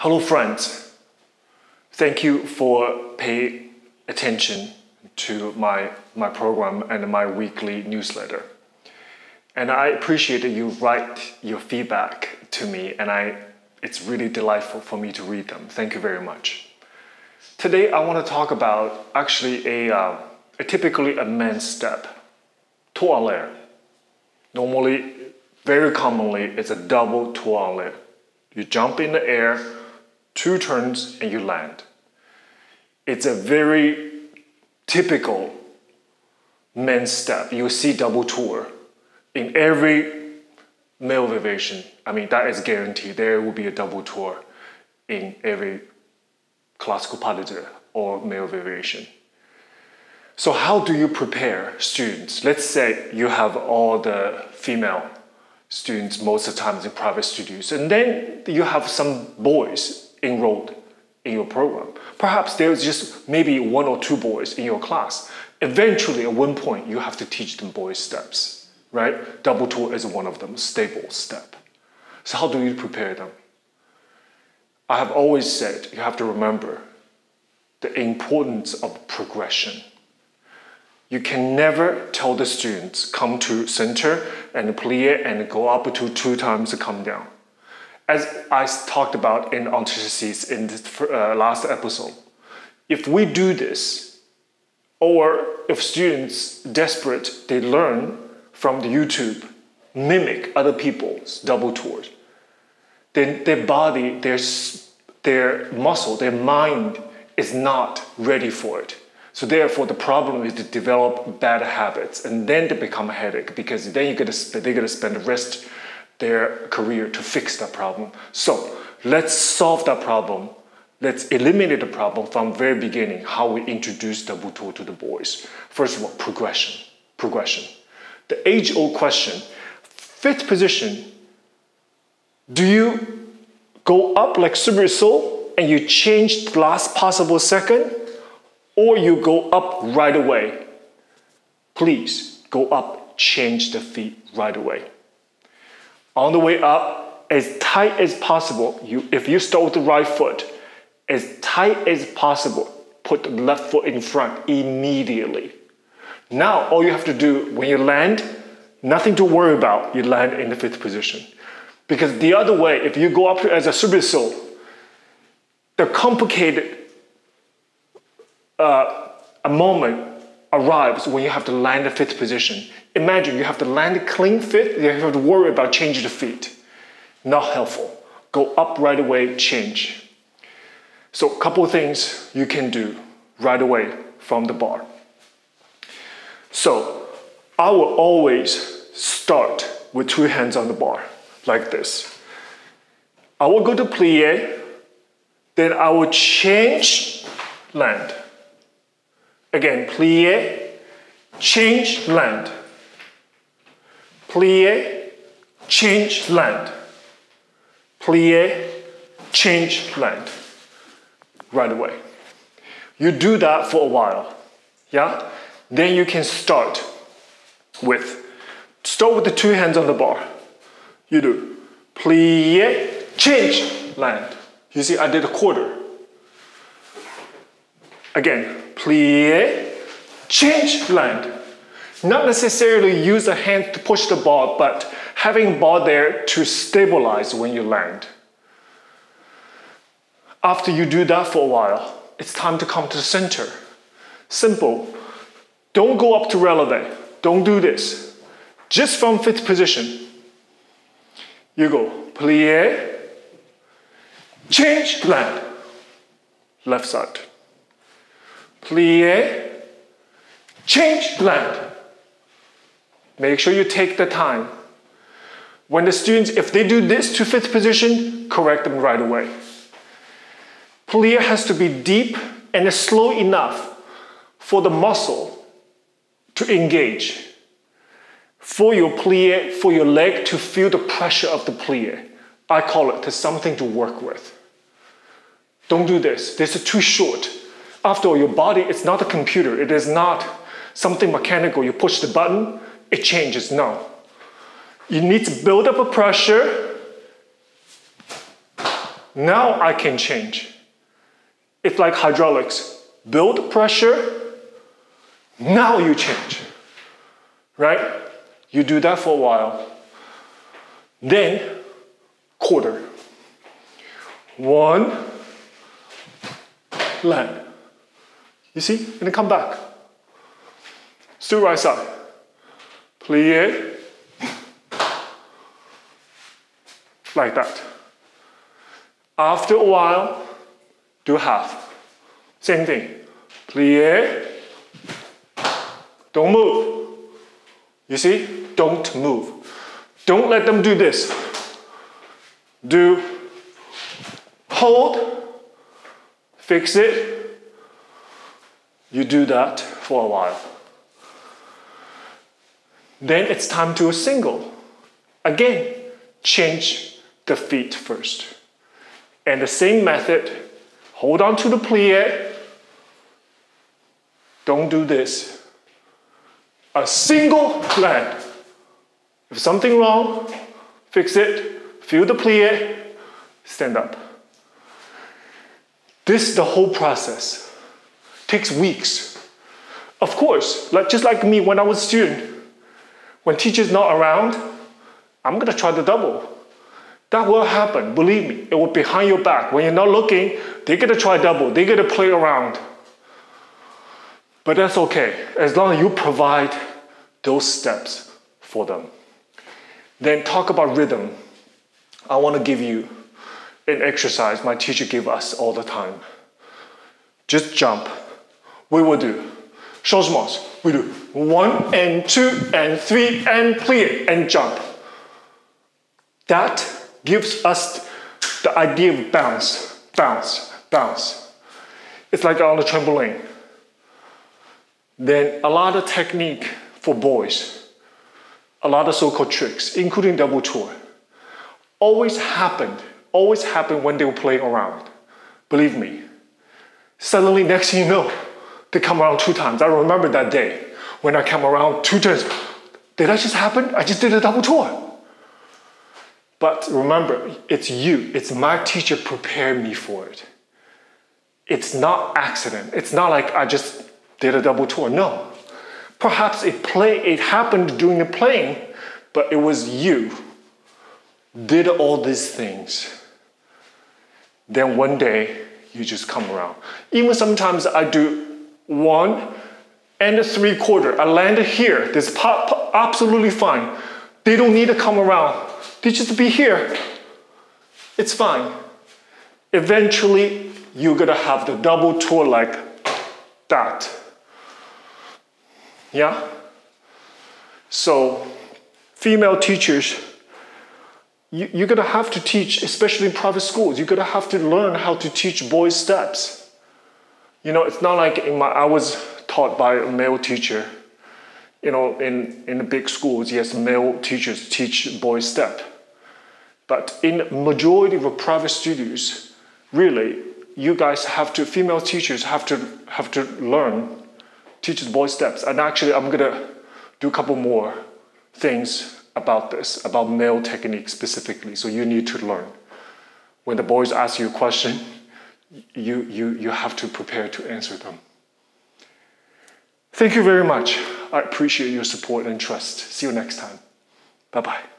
Hello friends, thank you for paying attention to my program and my weekly newsletter. And I appreciate that you write your feedback to me, and it's really delightful for me to read them. Thank you very much. Today I want to talk about actually typically a men's step, tour en l'air. Normally, very commonly, it's a double tour en l'air. You jump in the air, 2 turns, and you land. It's a very typical men's step. You see double tour in every male variation. I mean, that is guaranteed. There will be a double tour in every classical pas de deux or male variation. So how do you prepare students? Let's say you have all the female students most of the times in private studios, and then you have some boys enrolled in your program. Perhaps there's just maybe 1 or 2 boys in your class. Eventually, at one point, you have to teach them boys steps, right? Double tour is one of them, stable step. So how do you prepare them? I have always said you have to remember the importance of progression. You can never tell the students, come to center and plie and go up to 2 times to come down. As I talked about in antitheses in this last episode, if we do this, or if students desperate, they learn from the YouTube, mimic other people's double tours, then their body, their muscle, their mind is not ready for it. So therefore, the problem is to develop bad habits, and then they become a headache, because then they're gonna spend the rest of their career to fix that problem. So let's solve that problem. Let's eliminate the problem from the very beginning, how we introduce double tour to the boys. First of all, progression. The age-old question, 5th position, do you go up like somersault and you change the last possible second, or you go up right away? Please go up, change the feet right away. On the way up, as tight as possible, if you start with the right foot, as tight as possible, put the left foot in front immediately. Now, all you have to do when you land, nothing to worry about, you land in the 5th position. Because the other way, if you go up as a somersault, the complicated a moment arrives when you have to land the 5th position. Imagine you have to land a clean 5th, you have to worry about changing the feet. Not helpful. Go up right away, change. So a couple of things you can do right away from the bar. So I will always start with 2 hands on the bar, like this. I will go to plie, then I will change, land. Again, plie, change, land. Plie, change, land. Plie, change, land. Right away. You do that for a while, yeah? Then you can start with the 2 hands on the bar. You do plie, change, land. You see, I did a quarter. Again, plie, change, land. Not necessarily use a hand to push the ball, but having a ball there to stabilize when you land. After you do that for a while, it's time to come to the center. Simple. Don't go up to releve. Don't do this. Just from 5th position. You go plie, change, land. Left side. Plie, change, land. Make sure you take the time. When the students, if they do this to 5th position, correct them right away. Plie has to be deep and slow enough for the muscle to engage. For your plie, for your leg to feel the pressure of the plie. I call it something to work with. Don't do this. This is too short. After all, your body is not a computer. It is not something mechanical. You push the button, it changes. No. You need to build up a pressure, Now I can change. It's like hydraulics. Build pressure, now you change. Right? You do that for a while. Then, quarter. 1, land. You see? And then come back. Still right side. Plie. Like that. After a while, do half. Same thing. Plie. Don't move. You see? Don't move. Don't let them do this. Do hold, fix it. You do that for a while. Then it's time to a single. Again, change the feet first. And the same method, hold on to the plie. Don't do this. A single land. If something wrong, fix it, feel the plie, stand up. This, the whole process, takes weeks. Of course, just like me when I was a student, when teacher's not around, I'm gonna try the double. That will happen, believe me. It will be behind your back. When you're not looking, they're gonna try double, they're gonna play around. But that's okay, as long as you provide those steps for them. Then talk about rhythm. I want to give you an exercise my teacher gave us all the time. Just jump. We will do changements. We do 1 and 2 and 3 and plie and jump. That gives us the idea of bounce, bounce, bounce. It's like on a trampoline. Then a lot of technique for boys. A lot of so-called tricks, including double tour, always happened when they were playing around. Believe me. Suddenly, next thing you know, they come around 2 times. I remember that day when I came around 2 times. Did that just happen? I just did a double tour. But remember, it's you. It's my teacher prepared me for it. It's not accident. It's not like I just did a double tour. No. Perhaps it happened during the playing, but it was you did all these things. Then one day, you just come around. Even sometimes I do 1 and 3/4. I land here. This absolutely fine. They don't need to come around. They just be here. It's fine. Eventually, you're gonna have the double tour like that. Yeah? So, female teachers, you're gonna have to teach, especially in private schools, you're gonna have to learn how to teach boys steps. You know, it's not like I was taught by a male teacher. You know, in the big schools, yes, male teachers teach boys step. But in majority of private studios, really, you guys have to, female teachers have to learn teaches boy steps. And actually, I'm gonna do a couple more things about this, about male technique specifically. So you need to learn. When the boys ask you a question, you have to prepare to answer them. Thank you very much. I appreciate your support and trust. See you next time. Bye-bye.